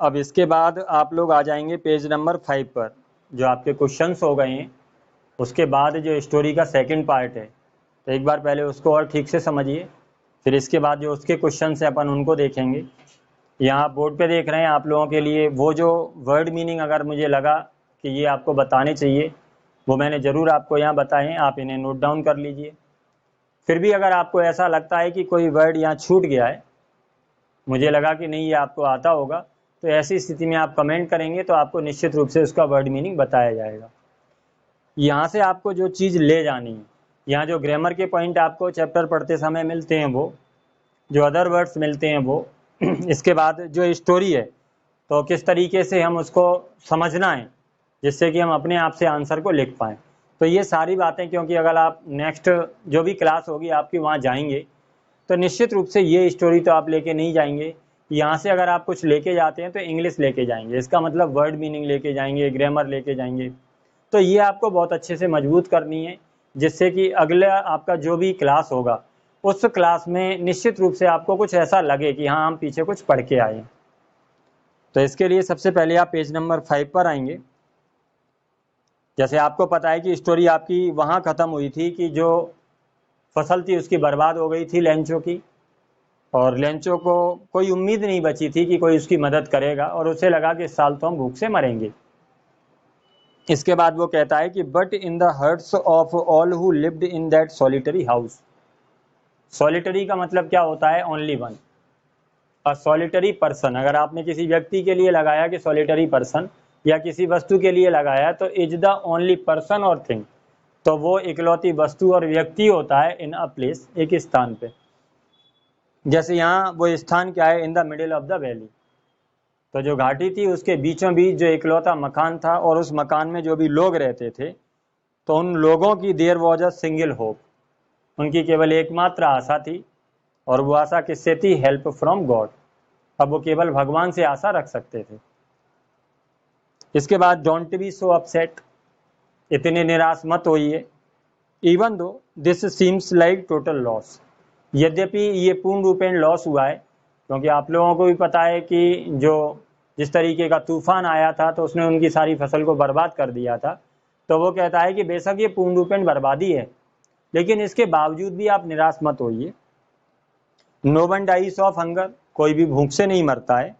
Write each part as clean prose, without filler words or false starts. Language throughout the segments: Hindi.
अब इसके बाद आप लोग आ जाएंगे पेज नंबर 5 पर, जो आपके क्वेश्चंस हो गए हैं उसके बाद जो स्टोरी का सेकंड पार्ट है, तो एक बार पहले उसको और ठीक से समझिए, फिर इसके बाद जो उसके क्वेश्चन है अपन उनको देखेंगे। यहाँ बोर्ड पे देख रहे हैं आप लोगों के लिए वो जो वर्ड मीनिंग अगर मुझे लगा कि ये आपको बताने चाहिए वो मैंने ज़रूर आपको यहाँ बताए हैं, आप इन्हें नोट डाउन कर लीजिए। फिर भी अगर आपको ऐसा लगता है कि कोई वर्ड यहाँ छूट गया है, मुझे लगा कि नहीं ये आपको आता होगा, तो ऐसी स्थिति में आप कमेंट करेंगे तो आपको निश्चित रूप से उसका वर्ड मीनिंग बताया जाएगा। यहाँ से आपको जो चीज़ ले जानी है, यहाँ जो ग्रामर के पॉइंट आपको चैप्टर पढ़ते समय मिलते हैं वो, जो अदर वर्ड्स मिलते हैं वो, इसके बाद जो स्टोरी है तो किस तरीके से हम उसको समझना है जिससे कि हम अपने आप से आंसर को लिख पाएँ। तो ये सारी बातें, क्योंकि अगर आप नेक्स्ट जो भी क्लास होगी आपकी वहाँ जाएंगे तो निश्चित रूप से ये स्टोरी तो आप लेके नहीं जाएंगे। यहाँ से अगर आप कुछ लेके जाते हैं तो इंग्लिश लेके जाएंगे, इसका मतलब वर्ड मीनिंग लेके जाएंगे, ग्रामर लेके जाएंगे। तो ये आपको बहुत अच्छे से मजबूत करनी है जिससे कि अगला आपका जो भी क्लास होगा उस क्लास में निश्चित रूप से आपको कुछ ऐसा लगे कि हाँ हम पीछे कुछ पढ़ के आए। तो इसके लिए सबसे पहले आप पेज नंबर 5 पर आएंगे। जैसे आपको पता है कि स्टोरी आपकी वहाँ ख़त्म हुई थी कि जो फसल थी उसकी बर्बाद हो गई थी लेंचो की, और लेंचो को कोई उम्मीद नहीं बची थी कि कोई उसकी मदद करेगा और उसे लगा कि इस साल तो हम भूख से मरेंगे। इसके बाद वो कहता है कि but in the hearts of all who lived in that solitary house. Solitary का मतलब क्या होता है? Only one, a solitary person. अगर आपने किसी व्यक्ति के लिए लगाया कि सॉलिटरी पर्सन, या किसी वस्तु के लिए लगाया तो इज द ओनली पर्सन और थिंग, तो वो इकलौती वस्तु और व्यक्ति होता है इन अ प्लेस, एक स्थान पे। जैसे यहाँ वो स्थान क्या है? In the middle of the valley. तो जो घाटी थी उसके बीचों बीच जो इकलौता मकान था और उस मकान में जो भी लोग रहते थे, तो उन लोगों की there was a single hope, उनकी केवल एकमात्र आशा थी। और वो आशा किससे थी? Help from God. अब वो केवल भगवान से आशा रख सकते थे। इसके बाद डोंट बी सो अपसेट, इतने निराश मत होइए। Even though this seems like total loss, यद्यपि ये पूर्ण रूपेण लॉस हुआ है, क्योंकि आप लोगों को भी पता है कि जो जिस तरीके का तूफान आया था तो उसने उनकी सारी फसल को बर्बाद कर दिया था। तो वो कहता है कि बेशक ये पूर्ण रूपेण बर्बादी है, लेकिन इसके बावजूद भी आप निराश मत होइए। No one dies of hunger, कोई भी भूख से नहीं मरता है।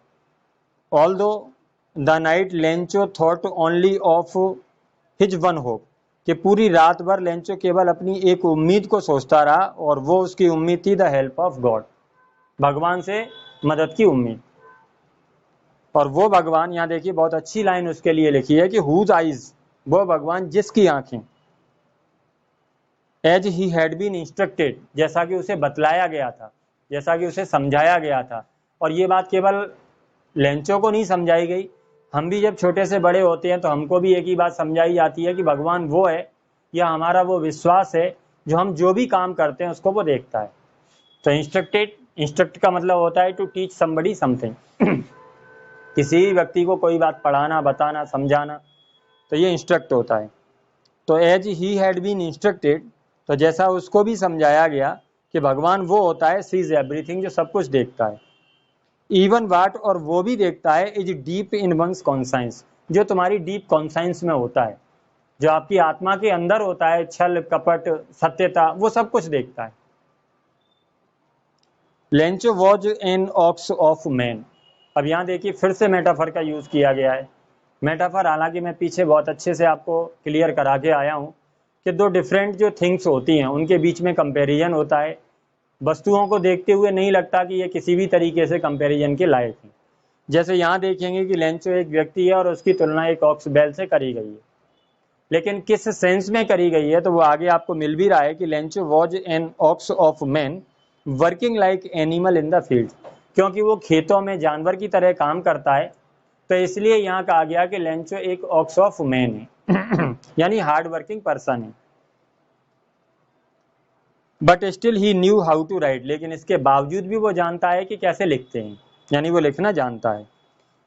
Although the night Lencho thought only of his one hope, कि पूरी रात भर लेंचो केवल अपनी एक उम्मीद को सोचता रहा, और वो उसकी उम्मीद थी द हेल्प ऑफ गॉड, भगवान से मदद की उम्मीद। और वो भगवान, यहाँ देखिए बहुत अच्छी लाइन उसके लिए लिखी है कि हुज आइज, वो भगवान जिसकी आंखें, as he had been instructed, जैसा कि उसे बतलाया गया था, जैसा कि उसे समझाया गया था। और ये बात केवल लेंचो को नहीं समझाई गई, हम भी जब छोटे से बड़े होते हैं तो हमको भी एक ही बात समझाई जाती है कि भगवान वो है, या हमारा वो विश्वास है जो हम जो भी काम करते हैं उसको वो देखता है। तो इंस्ट्रक्टेड, इंस्ट्रक्ट का मतलब होता है टू टीच समबडी समथिंग, किसी भी व्यक्ति को कोई बात पढ़ाना, बताना, समझाना, तो ये इंस्ट्रक्ट होता है। तो as he had been instructed, तो जैसा उसको भी समझाया गया कि भगवान वो होता है सीज एवरीथिंग, जो सब कुछ देखता है। इवन वाट, और वो भी देखता है is deep in one's conscience, जो तुम्हारी डीप कॉन्साइंस में होता है, जो आपकी आत्मा के अंदर होता है, छल कपट सत्यता, वो सब कुछ देखता है। Lencho was an ox of man. अब यहाँ देखिए फिर से मेटाफर का यूज किया गया है। मेटाफर हालांकि मैं पीछे बहुत अच्छे से आपको क्लियर करा के आया हूँ कि दो डिफरेंट जो थिंग्स होती हैं उनके बीच में कंपैरिजन होता है। वस्तुओं को देखते हुए नहीं लगता कि ये किसी भी तरीके से कंपैरिजन के लायक है। जैसे यहाँ देखेंगे कि लेंचो एक व्यक्ति है और उसकी तुलना एक ऑक्स बैल से करी गई है, लेकिन किस सेंस में करी गई है तो वो आगे आपको मिल भी रहा है कि Lencho was an ox of man working like animal in the field, क्योंकि वो खेतों में जानवर की तरह काम करता है, तो इसलिए यहाँ कहा गया कि लेंचो एक ऑक्स ऑफ मैन है यानी हार्ड वर्किंग पर्सन है। But still he knew how to write, लेकिन इसके बावजूद भी वो जानता है कि कैसे लिखते हैं, यानी वो लिखना जानता है।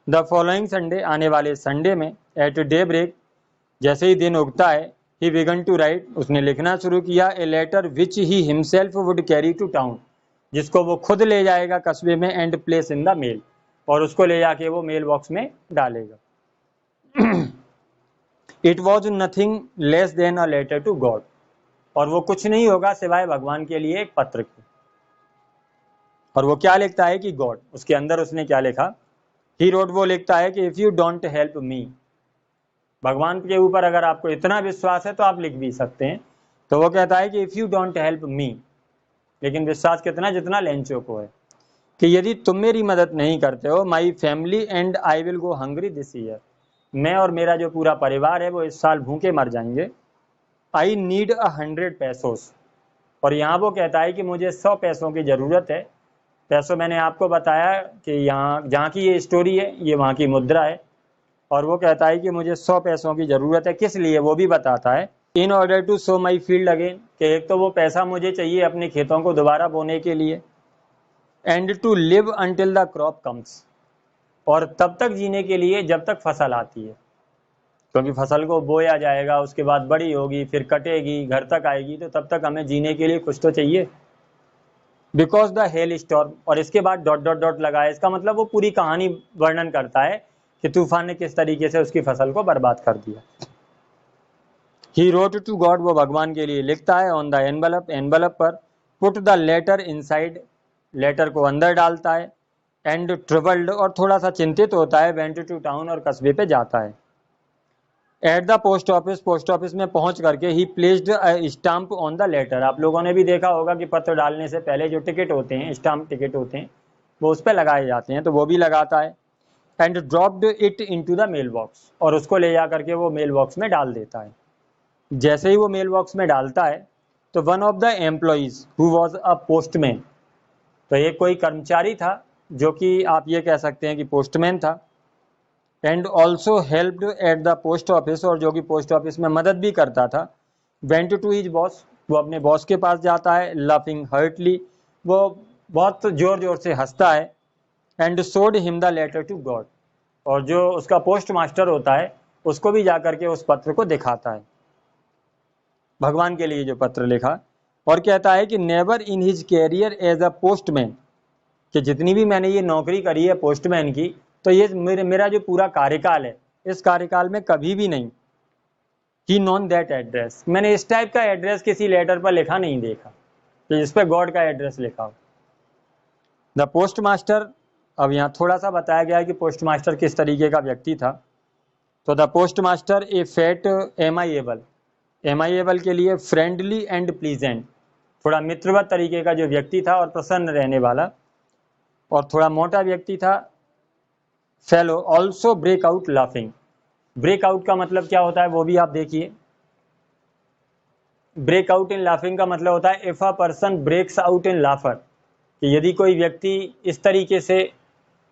द फॉलोइंग संडे, आने वाले संडे में, एट डे ब्रेक, जैसे ही दिन उगता है, ही बिगन टू राइट, उसने लिखना शुरू किया, a letter which he himself would carry to town, जिसको वो खुद ले जाएगा कस्बे में, and place in the mail, और उसको ले जाके वो मेल बॉक्स में डालेगा। It was nothing less than a letter to God, और वो कुछ नहीं होगा सिवाय भगवान के लिए एक पत्र के। और वो क्या लिखता है कि गॉड, उसके अंदर उसने क्या लिखा, ही रोड, वो लिखता है कि if you don't help me, भगवान के ऊपर अगर आपको इतना विश्वास है तो आप लिख भी सकते हैं। तो वो कहता है कि if you don't help me, लेकिन विश्वास कितना, जितना लेंचो को है, कि यदि तुम मेरी मदद नहीं करते हो, my family and I will go hungry this year, मैं और मेरा जो पूरा परिवार है वो इस साल भूखे मर जाएंगे। आई नीड 100 पैसोस, और यहाँ वो कहता है कि मुझे 100 पैसों की ज़रूरत है। पैसों मैंने आपको बताया कि यहाँ जहाँ की ये स्टोरी है ये वहाँ की मुद्रा है, और वो कहता है कि मुझे 100 पैसों की ज़रूरत है, किस लिए वो भी बताता है। In order to sow my field again, कि एक तो वो पैसा मुझे चाहिए अपने खेतों को दोबारा बोने के लिए, and to live until the crop comes, और तब तक जीने के लिए जब तक फसल आती है, क्योंकि फसल को बोया जाएगा, उसके बाद बड़ी होगी, फिर कटेगी, घर तक आएगी, तो तब तक हमें जीने के लिए कुछ तो चाहिए। बिकॉज द हेल स्टॉर्म, और इसके बाद डॉट डॉट डॉट लगाए, इसका मतलब वो पूरी कहानी वर्णन करता है कि तूफान ने किस तरीके से उसकी फसल को बर्बाद कर दिया। ही रोट टू गॉड, वो भगवान के लिए लिखता है। ऑन द एनवलप, एनवलप पर। Put the letter inside, letter को अंदर डालता है। एंड ट्रबल्ड, और थोड़ा सा चिंतित होता है। वेंट टू टाउन, और कस्बे पे जाता है। At the post office, post office में पहुंच करके he placed stamp on the letter, आप लोगों ने भी देखा होगा कि पत्र डालने से पहले जो टिकट होते हैं, स्टाम्प टिकट होते हैं, वो उस पर लगाए जाते हैं, तो वो भी लगाता है। And dropped it into the mail box, और उसको ले जा करके वो मेल बॉक्स में डाल देता है। जैसे ही वो मेल बॉक्स में डालता है तो one of the employees who was a postman, तो ये कोई कर्मचारी था जो कि आप ये कह सकते हैं कि पोस्टमैन था। And also helped eight the post office, और जो कि पोस्ट ऑफिस में मदद भी करता था। वेंट टू हिज बॉस, वो अपने बॉस के पास जाता है। लाफिंग हर्टली, वो बहुत जोर जोर से हंसता है। And showed him the letter to God, और जो उसका पोस्ट मास्टर होता है उसको भी जा करके उस पत्र को दिखाता है, भगवान के लिए जो पत्र लिखा। और कहता है कि never in his career as a postman, कि जितनी भी मैंने ये नौकरी करी है पोस्टमैन की, तो ये मेरा जो पूरा कार्यकाल है, इस कार्यकाल में कभी भी नहीं ही नॉन दैट एड्रेस, मैंने इस टाइप का एड्रेस किसी लेटर पर लिखा नहीं देखा कि जिस पर गॉड का एड्रेस लिखा हो। द पोस्ट मास्टर, अब यहाँ थोड़ा सा बताया गया है कि पोस्ट मास्टर किस तरीके का व्यक्ति था। तो the postmaster a fat amiable, amiable के लिए फ्रेंडली एंड प्लीजेंट, थोड़ा मित्रवत तरीके का जो व्यक्ति था और प्रसन्न रहने वाला, और थोड़ा मोटा व्यक्ति था। Fellow also break out laughing, breakout का मतलब क्या होता है वो भी आप देखिए। ब्रेकआउट इन लाफिंग का मतलब होता है if a person breaks out in laughter, कि यदि कोई व्यक्ति इस तरीके से,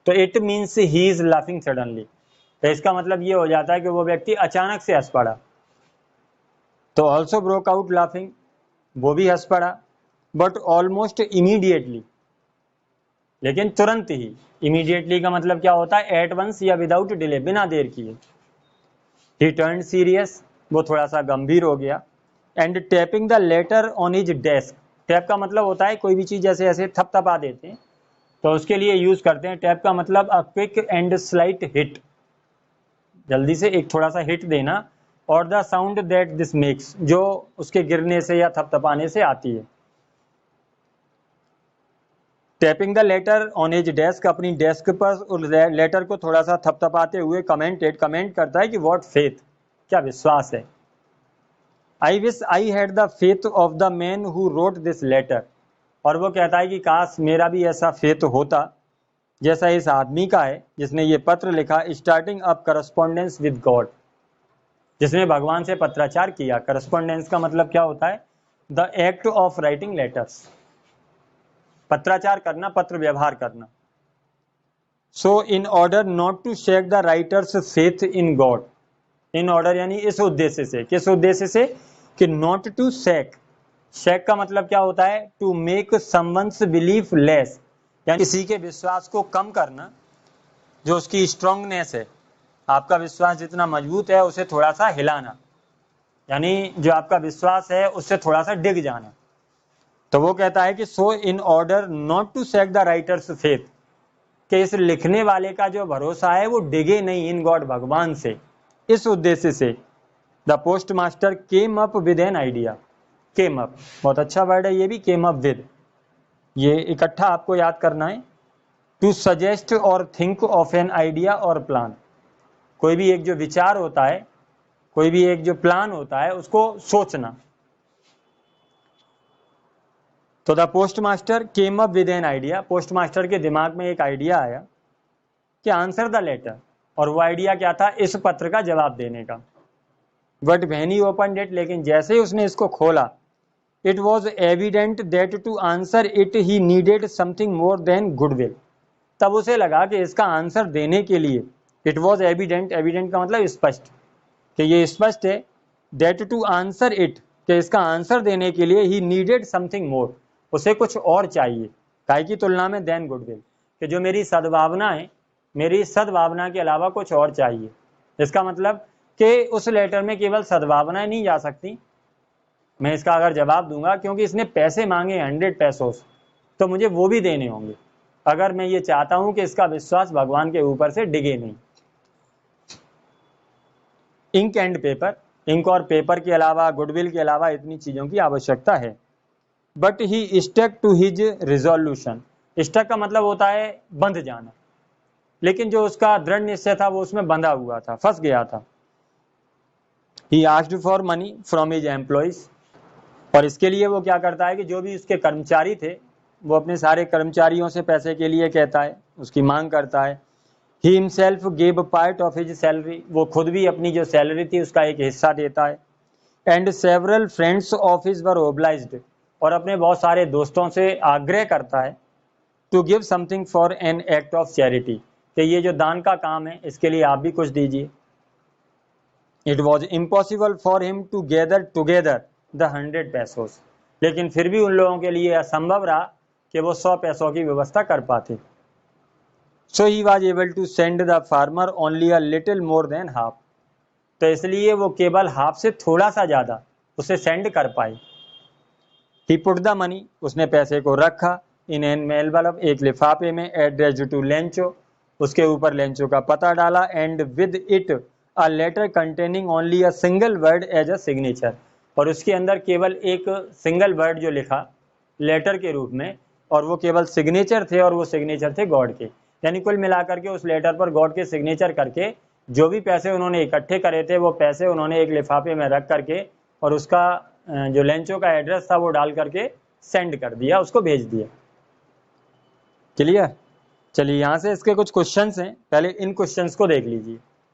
तो it means he is laughing suddenly, तो इसका मतलब ये हो जाता है कि वो व्यक्ति अचानक से हंस पड़ा। तो ऑल्सो ब्रोक आउट लाफिंग, वो भी हंस पड़ा, बट ऑलमोस्ट इमीडिएटली, लेकिन तुरंत ही। इमीडिएटली का मतलब क्या होता है, एट वंस या विदाउट डिले, बिना देर किए। ही टर्न सीरियस, वो थोड़ा सा गंभीर हो गया। And tapping the later on his desk, tap का मतलब होता है कोई भी चीज़ जैसे ऐसे थपथपा देते हैं तो उसके लिए यूज़ करते हैं। टैप का मतलब a quick and slight hit, जल्दी से एक थोड़ा सा हिट देना। और the sound that this makes, जो उसके गिरने से या थपथपाने से आती है। Tapping the later on his desk, अपनी डेस्क पर लेटर को थोड़ा सा थपथपाते हुए कमेंटेड, कमेंट करता है कि व्हाट फेथ, क्या विश्वास है। I wish I had the faith of the man who wrote this letter, और वो कहता है कि काश मेरा भी ऐसा फेथ होता जैसा इस आदमी का है जिसने ये पत्र लिखा। Starting up correspondence with God, जिसने भगवान से पत्राचार किया। करस्पॉन्डेंस का मतलब क्या होता है, the act of writing letters, पत्राचार करना, पत्र व्यवहार करना। So in order not to shake the writer's faith in God, in order यानी इस उद्देश्य से, किस उद्देश्य से, कि नॉट टू शेक, शेक का मतलब क्या होता है, to make someone's belief less, यानी किसी के विश्वास को कम करना, जो उसकी स्ट्रांगनेस है, आपका विश्वास जितना मजबूत है उसे थोड़ा सा हिलाना, यानी जो आपका विश्वास है उससे थोड़ा सा डिग जाना। तो वो कहता है कि so in order not to shake the writer's faith, कि इस लिखने वाले का जो भरोसा है वो डिगे नहीं इन गॉड, भगवान से। इस उद्देश्य से the post master came up with an idea. Came up बहुत अच्छा वर्ड है ये भी, केम अप विद, ये इकट्ठा आपको याद करना है। टू सजेस्ट और थिंक ऑफ एन आइडिया और प्लान, कोई भी एक जो विचार होता है, कोई भी एक जो प्लान होता है, उसको सोचना। तो the post master came up with an idea, post master के दिमाग में एक आइडिया आया कि आंसर द लेटर, और वो आइडिया क्या था, इस पत्र का जवाब देने का। But when he opened it, लेकिन जैसे ही उसने इसको खोला, it was evident that to answer it he needed something more than goodwill. तब उसे लगा कि इसका आंसर देने के लिए, इट वॉज एविडेंट, एविडेंट का मतलब स्पष्ट, कि ये स्पष्ट है, दैट टू आंसर इट, कि इसका आंसर देने के लिए ही नीडेड समथिंग मोर, उसे कुछ और चाहिए, काय की तुलना में, देन गुडविल, कि जो मेरी सद्भावना है, मेरी सद्भावना के अलावा कुछ और चाहिए। इसका मतलब कि उस लेटर में केवल सद्भावनाएं नहीं जा सकती, मैं इसका अगर जवाब दूंगा, क्योंकि इसने पैसे मांगे 100 पैसोस, तो मुझे वो भी देने होंगे, अगर मैं ये चाहता हूं कि इसका विश्वास भगवान के ऊपर से डिगे नहीं। इंक एंड पेपर, इंक और पेपर के अलावा, गुडविल के अलावा इतनी चीजों की आवश्यकता है। But he stuck to his resolution, stuck का मतलब होता है बंध जाना, लेकिन जो उसका दृढ़ निश्चय था वो उसमें बंधा हुआ था, फंस गया था। He asked for money from his employees, और इसके लिए वो क्या करता है कि जो भी उसके कर्मचारी थे, वो अपने सारे कर्मचारियों से पैसे के लिए कहता है, उसकी मांग करता है। He himself gave part of his salary, वो खुद भी अपनी जो सैलरी थी उसका एक हिस्सा देता है। And several friends of his were obliged, और अपने बहुत सारे दोस्तों से आग्रह करता है, to give something for an act of charity, कि ये जो दान का काम है इसके लिए आप भी कुछ दीजिए। It was impossible for him to gather together the 100 pesos, लेकिन फिर भी उन लोगों के लिए असंभव रहा कि वो 100 पैसों की व्यवस्था कर पाते। So he was able to send the farmer only a little more than half, तो इसलिए वो केवल हाफ से थोड़ा सा ज्यादा उसे सेंड कर पाए। ही पुट द मनी, उसने पैसे को रखा, इन एन एनवेलप, एक लिफाफे में, एड्रेस्ड टू लेंचो, उसके ऊपर लेंचो का पता डाला, and with it a letter containing only a single word as a signature, और उसके अंदर केवल एक सिंगल वर्ड जो लिखा लेटर के रूप में, और वो केवल सिग्नेचर थे, और वो सिग्नेचर थे गॉड के। यानी कुल मिलाकर के उस लेटर पर गॉड के सिग्नेचर करके जो भी पैसे उन्होंने इकट्ठे करे थे वो पैसे उन्होंने एक लिफाफे में रख करके, और उसका जो लेंचो का एड्रेस था वो डाल करके सेंड कर दिया, उसको भेज दिया। क्लियर? चलिए यहाँ से इसके कुछ क्वेश्चंस हैं, पहले इन क्वेश्चंस को देख लीजिए।